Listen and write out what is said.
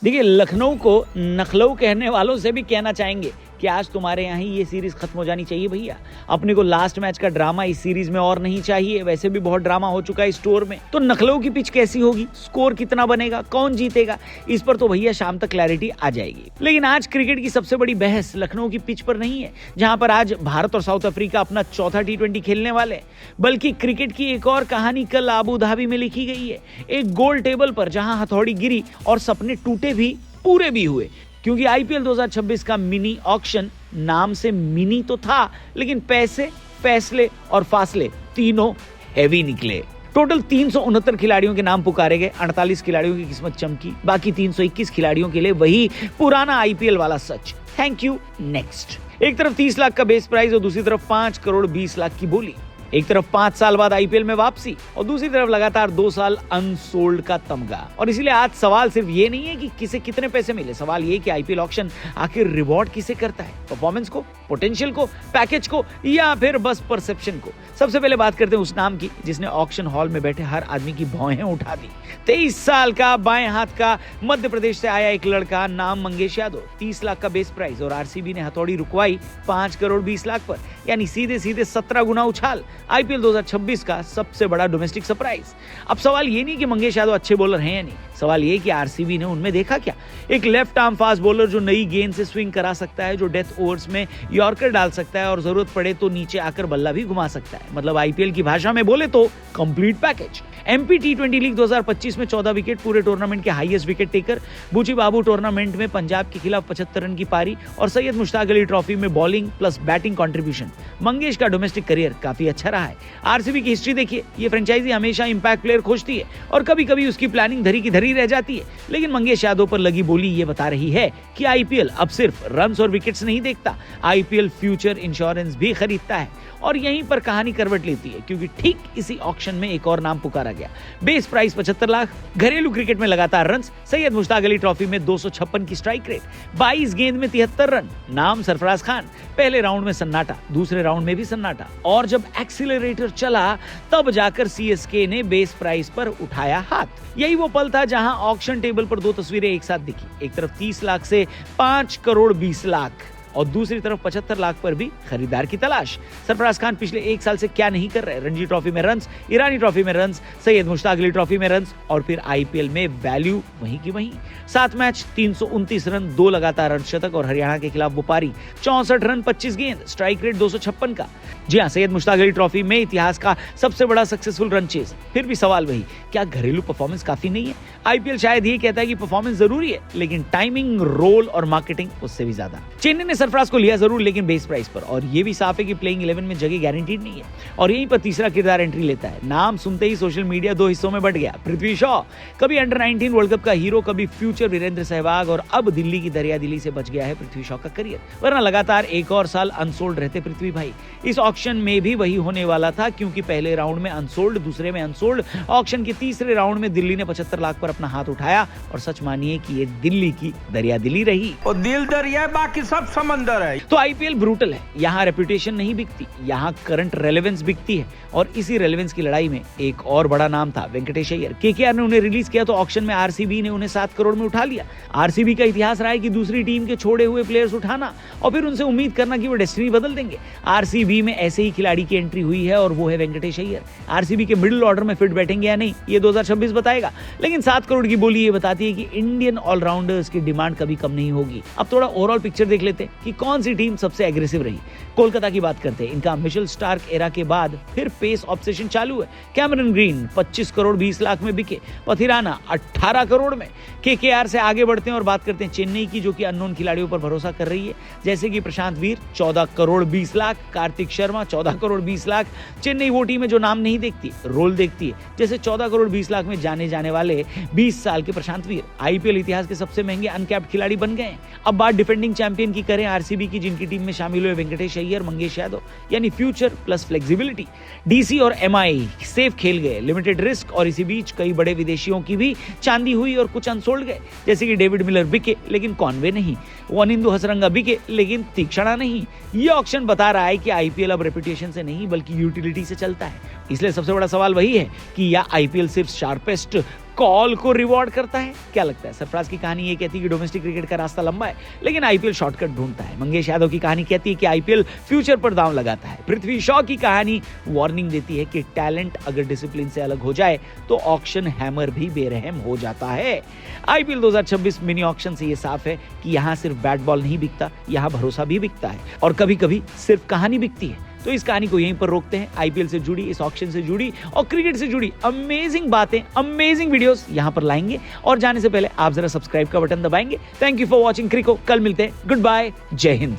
देखिए, लखनऊ को नखलऊ कहने वालों से भी कहना चाहेंगे कि आज तुम्हारे यहाँ ही ये सीरीज खत्म हो जानी चाहिए भैया। अपने को लास्ट मैच का ड्रामा इस सीरीज में और नहीं चाहिए, वैसे भी बहुत ड्रामा हो चुका है स्टोर में। तो नखलऊ की पिच कैसी होगी, स्कोर कितना बनेगा, कौन जीतेगा, इस पर तो भैया शाम तक क्लैरिटी आ जाएगी। लेकिन आज क्रिकेट की सबसे बड़ी बहस लखनऊ की पिच पर नहीं है, जहां पर आज भारत और साउथ अफ्रीका अपना चौथा T20 खेलने वाले, बल्कि क्रिकेट की एक और कहानी कल आबू धाबी में लिखी गई है। एक गोल टेबल पर जहां हथौड़ी गिरी और सपने टूटे भी पूरे भी हुए, क्योंकि आईपीएल 2026 का मिनी ऑक्शन नाम से मिनी तो था, लेकिन पैसे, फैसले और फासले तीनों हैवी निकले। टोटल 369 खिलाड़ियों के नाम पुकारे गए, 48 खिलाड़ियों की किस्मत चमकी, बाकी 321 खिलाड़ियों के लिए वही पुराना आईपीएल वाला सच, थैंक यू नेक्स्ट। एक तरफ 30 लाख का बेस प्राइस और दूसरी तरफ 5 करोड़ 20 लाख की बोली। एक तरफ 5 साल बाद आईपीएल में वापसी और दूसरी तरफ लगातार 2 साल अनसोल्ड का तमगा। और इसीलिए आज सवाल सिर्फ ये नहीं है कि किसे कितने पैसे मिले, सवाल ये कि आईपीएल ऑक्शन आखिर रिवॉर्ड किसे करता है, परफॉर्मेंस को, पोटेंशियल को, पैकेज को, या फिर बस परसेप्शन को। सबसे पहले बात करते हैं उस नाम की जिसने ऑक्शन हॉल में बैठे हर आदमी की भौहें उठा दी। 23 साल का बाएं हाथ का मध्य प्रदेश से आया एक लड़का, नाम मंगेश यादव। 30 लाख का बेस प्राइस और आरसीबी ने हथौड़ी रुकवाई 5 करोड़ 20 लाख पर, यानी सीधे सीधे 17 गुना उछाल। आईपीएल 2026 का सबसे बड़ा डोमेस्टिक सरप्राइज। अब सवाल ये नहीं कि मंगेश यादव अच्छे बॉलर हैं या नहीं, सवाल ये कि आरसीबी ने उनमें देखा क्या। एक लेफ्ट आर्म फास्ट बॉलर जो नई गेंद से स्विंग करा सकता है, जो डेथ ओवर्स में यॉर्कर डाल सकता है और जरूरत पड़े तो नीचे आकर बल्ला भी घुमा सकता है। मतलब आईपीएल की भाषा में बोले तो complete package. MP T20 league 2025 में 14 विकेट, पूरे टूर्नामेंट के हाईएस्ट विकेट टेकर। बूची बाबू टूर्नामेंट में पंजाब के खिलाफ 75 रन की पारी और सैयद मुश्ताक अली ट्रॉफी में bowling plus batting contribution. Mangesh का डोमेस्टिक करियर काफी अच्छा रहा है। आरसीबी की हिस्ट्री देखिए, ये फ्रेंचाइजी हमेशा इंपैक्ट प्लेयर खोजती है और कभी कभी उसकी प्लानिंग धरी की धरी रह जाती है, लेकिन मंगेश यादव पर लगी बोली ये बता रही है कि आईपीएल अब सिर्फ रन्स और विकेट्स नहीं देखता, आईपीएल फ्यूचर इंश्योरेंस भी खरीदता है। और यहीं पर कहानी करवट लेती है, क्योंकि ठीक इसी ऑक्शन में एक और नाम पुकारा गया। बेस प्राइस 75 लाख, घरेलू क्रिकेट में लगातार रन्स, सैयद मुश्ताक अली ट्रॉफी में 256 की स्ट्राइक रेट, 22 गेंद में 73 रन। नाम सरफराज खान। पहले राउंड में सन्नाटा, दूसरे राउंड में भी सन्नाटा, और जब एक्सीलरेटर चला तब जाकर सीएसके ने बेस प्राइस पर उठाया हाथ। यही वो पल था जहां ऑक्शन टेबल पर 2 तस्वीरें एक साथ दिखी। एक तरफ 30 लाख से 5 करोड़ 20 लाख और दूसरी तरफ 75 लाख पर भी खरीदार की तलाश। सरफराज खान पिछले 1 साल से क्या नहीं कर रहे, रणजी ट्रॉफी में रन्स, ईरानी ट्रॉफी में रन्स, सैयद मुश्ताक अली ट्रॉफी में रन्स, और फिर आईपीएल में वैल्यू वहीं की वहीं। 7 मैच, 329 रन, 2 लगातार अर्धशतक और हरियाणा के खिलाफ वो पारी 64 रन 25 गेंद, स्ट्राइक रेट 256 का। जी हाँ, सैयद मुश्ताक अली ट्रॉफी में इतिहास का सबसे बड़ा सक्सेसफुल रन चेज। फिर भी सवाल वही, क्या घरेलू परफॉर्मेंस काफी नहीं है? आईपीएल शायद ये कहता है कि परफॉर्मेंस जरूरी है, लेकिन टाइमिंग, रोल और मार्केटिंग उससे भी ज्यादा। चेन्नई ने सरफराज को लिया जरूर, लेकिन बेस प्राइस पर, और ये भी साफ है कि प्लेइंग 11 में जगह गारंटीड नहीं है। और यहीं पर तीसरा किरदार एंट्री लेता है। नाम सुनते ही सोशल मीडिया 2 हिस्सों में बट गया। पृथ्वी शॉ, कभी अंडर 19 वर्ल्ड कप का हीरो, कभी फ्यूचर वीरेंद्र सहवाग, और अब दिल्ली की दरियादिली से बच गया है पृथ्वी शॉ का करियर, वरना लगातार एक और साल अनसोल्ड रहते पृथ्वी भाई। इस ऑक्शन में भी वही होने वाला था, क्योंकि पहले राउंड में अनसोल्ड, दूसरे में अनसोल्ड। ऑक्शन के तीसरे राउंड में दिल्ली ने 75 लाख पर अपना हाथ उठाया, और सच मानिए कि ये दिल्ली की दरियादिली रही। और दिल दरिया, बाकी सब समंदर है। तो आईपीएल ब्रूटल है, यहाँ रेपुटेशन नहीं बिकती, यहाँ करंट रेलेवेंस बिकती है। और इसी रेलेवेंस की लड़ाई में एक और बड़ा नाम था, वेंकटेश अय्यर। केकेआर ने उन्हें रिलीज किया तो ऑक्शन में आरसीबी ने उन्हें 7 करोड़ में उठा लिया। आरसीबी का इतिहास रहा है कि दूसरी टीम के छोड़े हुए प्लेयर्स उठाना और फिर उनसे उम्मीद करना कि वो डेस्टिनी बदल देंगे। आरसीबी में ऐसे ही खिलाड़ी की एंट्री हुई है, और वो है वेंकटेश अय्यर। आरसीबी के मिडिल ऑर्डर में फिट बैठेंगे या नहीं, ये 2026 बताएगा, लेकिन 7 करोड़ की बोली ये बताती है कि इंडियन ऑलराउंडर्स की डिमांड कभी कम नहीं होगी। अब थोड़ा ओवरऑल पिक्चर देख लेते हैं कि कौन सी टीम सबसे एग्रेसिव रही। कोलकाता की बात करते हैं। इनका मिशेल स्टार्क एरा के बाद फिर पेस ऑब्सेशन चालू है। कैमरन ग्रीन 25 करोड़ 20 लाख में बिके, पथिराना 18 करोड़ में। केकेआर से आगे बढ़ते हैं और बात करते हैं चेन्नई की, जो कि अननोन खिलाड़ियों पर भरोसा कर रही है, जैसे कि प्रशांत वीर 14 करोड़ 20 लाख, कार्तिक शर्मा 14 करोड़ 20 लाख। चेन्नई वो टीम है जो नाम नहीं देखती, रोल देखती है, जैसे 14 करोड़ 20 लाख में जाने जाने वाले 20 साल के प्रशांत वीर आईपीएल इतिहास के सबसे महंगे अनकैप्ड खिलाड़ी बन गए हैं। अब बात डिफेंडिंग चैंपियन की करें, आरसीबी की, जिनकी टीम में शामिल हुए वेंकटेश अय्यर, मंगेश यादव, यानी फ्यूचर प्लस फ्लेक्सिबिलिटी। डीसी और एमआई सेफ खेल गए, लिमिटेड रिस्क, और इसी बीच कई बड़े विदेशियों की भी चांदी हुई और कुछ अनसोल्ड गए, जैसे कि डेविड मिलर बिके लेकिन कॉनवे नहीं, वनिंदु हसरंगा बिके लेकिन तीक्षणा नहीं। ये ऑक्शन बता रहा है कि आईपीएल अब रेपुटेशन से नहीं बल्कि यूटिलिटी से चलता है। इसलिए सबसे बड़ा सवाल वही है कि या आईपीएल सिर्फ शार्पेस्ट कॉल को रिवॉर्ड करता है। क्या लगता है? सरफराज की कहानी ये कहती है कि डोमेस्टिक क्रिकेट का रास्ता लंबा है, लेकिन आईपीएल शॉर्टकट ढूंढता है। मंगेश यादव की कहानी कहती है कि आईपीएल फ्यूचर पर दांव लगाता है। पृथ्वी शॉ की कहानी वार्निंग देती है कि टैलेंट अगर डिसिप्लिन से अलग हो जाए तो ऑक्शन हैमर भी बेरहम हो जाता है। आईपीएल 2026 मिनी ऑक्शन से ये साफ है कि यहाँ सिर्फ बैट बॉल नहीं बिकता, यहाँ भरोसा भी बिकता है, और कभी कभी सिर्फ कहानी बिकती है। तो इस कहानी को यहीं पर रोकते हैं। आईपीएल से जुड़ी, इस ऑक्शन से जुड़ी और क्रिकेट से जुड़ी अमेजिंग बातें, अमेजिंग वीडियोस यहां पर लाएंगे, और जाने से पहले आप जरा सब्सक्राइब का बटन दबाएंगे। Thank you for watching crico. कल मिलते हैं। गुड बाय, जय हिंद।